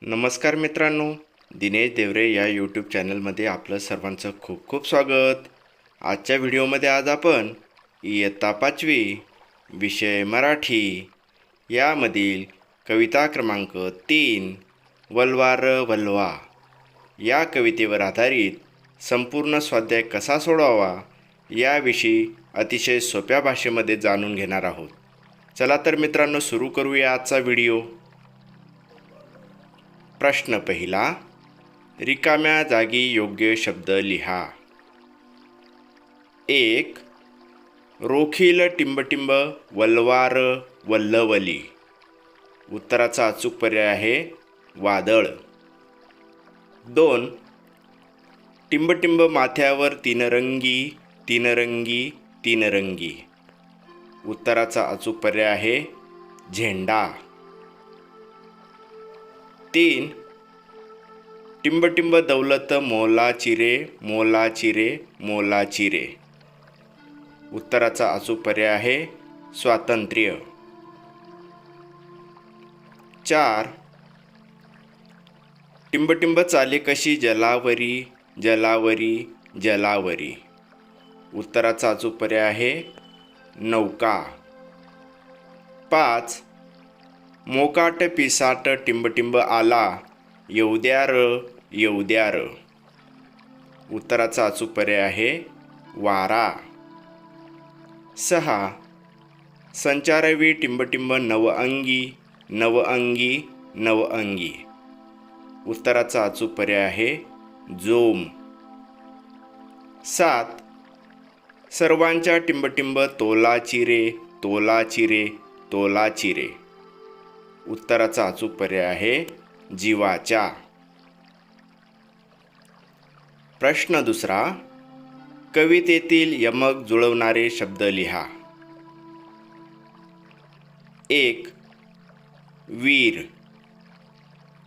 नमस्कार मित्रांनो, दिनेश देवरे या यूट्यूब चॅनलमध्ये आपलं सर्वांचं खूप खूप स्वागत. आजच्या व्हिडिओमध्ये आज आपण इयत्ता 5वी विषय मराठी यामधील कविता क्रमांक 3 वल्वा र वल्वा या कवितेवर आधारित संपूर्ण स्वाध्याय कसा सोडवावा याविषयी अतिशय सोप्या भाषेमध्ये जाणून घेणार आहोत. चला तर मित्रांनो, सुरू करूया आजचा व्हिडिओ. प्रश्न पहिला, रिकाम्या जागी योग्य शब्द लिहा. 1. रोखील टिंबटिंब वल्वार वल्लवली. उत्तराचा अचूक पर्याय आहे वादळ. 2. टिंबटिंब माथ्यावर तीनरंगी तीनरंगी तीनरंगी. उत्तराचा अचूक पर्याय आहे झेंडा. 3. टिंबटिंब दौलत मोलाची रे मोलाची रे मोलाची रे. उत्तराचा अचूक पर्याय आहे स्वातंत्र्य. 4. टिंबटिंब चाले कशी जलावरी जलावरी जलावरी. उत्तराचा अचूक पर्याय आहे नौका. 5. मोकाट पिसाट टिंबटिंब आला येऊद्या र येऊद्या र. उत्तराचा अचूक पर्याय आहे वारा. 6. संचारवी टिंबटिंब नवअंगी नवअंगी नवअंगी. उत्तराचा अचूक पर्याय आहे जोम. 7. सर्वांच्या टिंबटिंब तोलाची रे तोलाची रे तोलाची रे. उत्तराचा अचूक पर्याय आहे जीवाच्या. प्रश्न दुसरा, कवितेतील यमक जुळवणारे शब्द लिहा. 1. वीर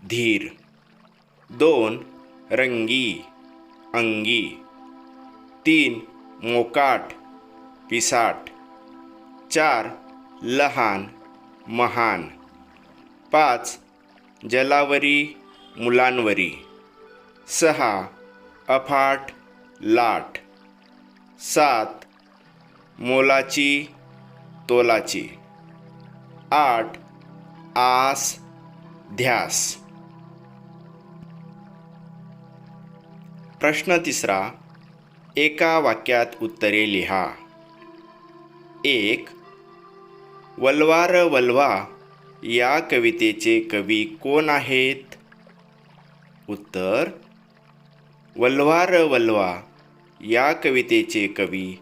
धीर. 2. रंगी अंगी. 3. मोकाट पिसाट. 4. लहान महान. 5. जलावरी मुलांवरी. 6. अफाट लाट. 7. मोलाची तोलाची. 8. आस ध्यास. प्रश्न तिसरा, एका वाक्यात उत्तरे लिहा. 1. वल्वा र वल्वा या कवितेचे कवी कोण आहेत? उत्तर, वल्वा र वल्वा या कवितेचे कवी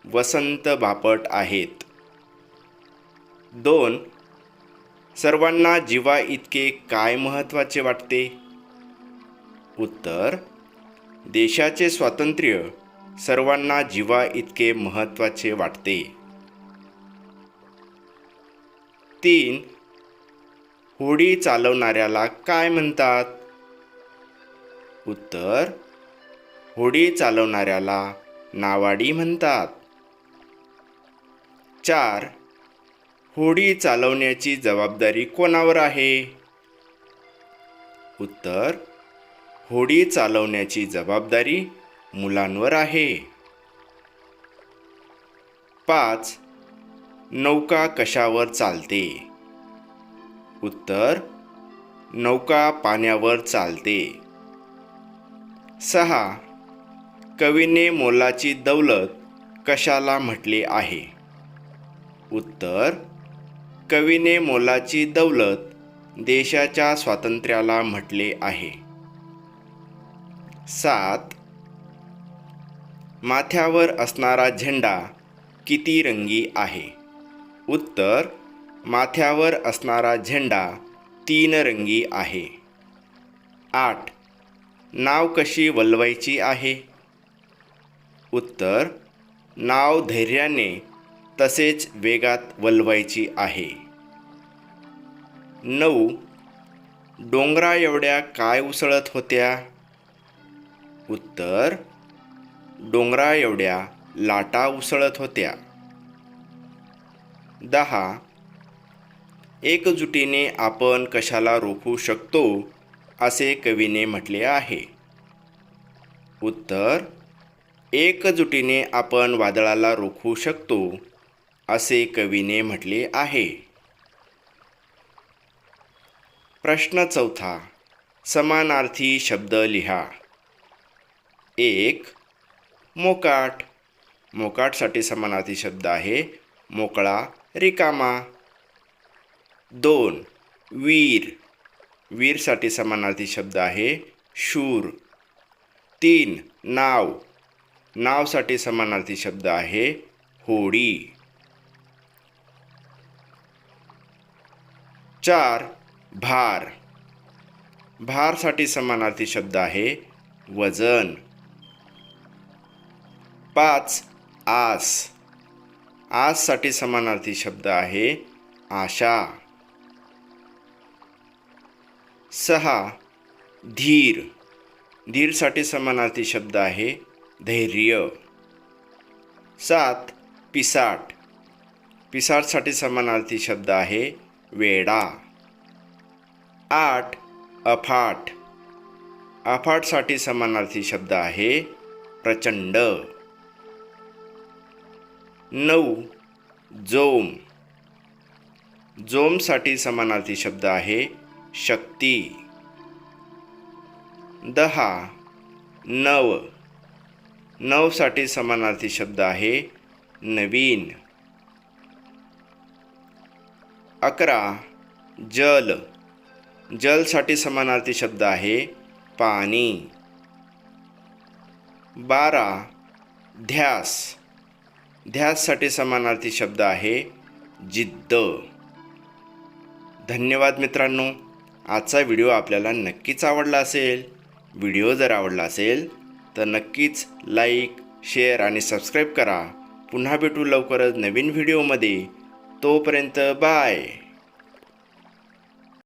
वसंत बापट आहेत. 2. सर्वांना जीवा इतके काय महत्त्वाचे वाटते? उत्तर, देशाचे स्वातंत्र्य सर्वांना जीवा इतके महत्त्वाचे वाटते. 3. होडी चालवणाऱ्याला काय म्हणतात? उत्तर, होडी चालवणाऱ्याला नावाडी म्हणतात. 4. होडी चालवण्याची जबाबदारी कोणावर आहे? उत्तर, होडी चालवण्याची जबाबदारी मुलांवर आहे. 5. नौका कशावर चालते? उत्तर, नौका पाण्यावर चालते. 6. कवीने मोलाची दौलत कशाला म्हटले आहे? उत्तर, कवीने मोलाची दौलत देशाच्या स्वातंत्र्याला म्हटले आहे. 7. माथ्यावर असणारा झेंडा किती रंगी आहे? उत्तर, माथ्यावर असणारा झेंडा 3 रंगी आहे. 8. नाव कशी वल्वायची आहे? उत्तर, नाव धैर्याने तसेच वेगात वल्वायची आहे. 9. डोंगरा एवढ्या काय उसळत होत्या? उत्तर, डोंगरा एवढ्या लाटा उसळत होत्या. 10. एकजुटीने आपण कशाला रोखू शकतो असे कवीने म्हटले आहे? उत्तर: एकजुटीने आपण वादळाला रोखू शकतो असे कवीने म्हटले आहे. प्रश्न चौथा. समानार्थी शब्द लिहा. 1. मोकाट. मोकाटसाठी समानार्थी शब्द आहे मोकळा, रिकामा. 2. वीर. वीरसाठी समानार्थी शब्द आहे शूर. 3. नाव. नावसाठी समानार्थी शब्द आहे होडी. 4. भार. भारसाठी समानार्थी शब्द आहे वजन. 5. आस. आससाठी समानार्थी शब्द आहे आशा. 6. धीर. धीरसाठी समानार्थी शब्द आहे धैर्य. 7. पिसाट. पिसाटसाठी समानार्थी शब्द आहे वेडा. 8. अफाट. अफाटसाठी समानार्थी शब्द आहे प्रचंड. 9. जोम. जोमसाठी समानार्थी शब्द आहे शक्ती. 10. नव. नवसाठी समानार्थी शब्द आहे नवीन. 11. जल. जलसाठी समानार्थी शब्द आहे पाणी. 12. ध्यास. ध्याससाठी समानार्थी शब्द आहे जिद्द. धन्यवाद मित्रांनो. आजचा व्हिडिओ आपल्याला नक्कीच आवडला असेल. व्हिडिओ जर आवडला असेल तर नक्कीच लाईक, शेअर आणि सबस्क्राईब करा. पुन्हा भेटू लवकरच नवीन व्हिडिओमध्ये. तोपर्यंत बाय.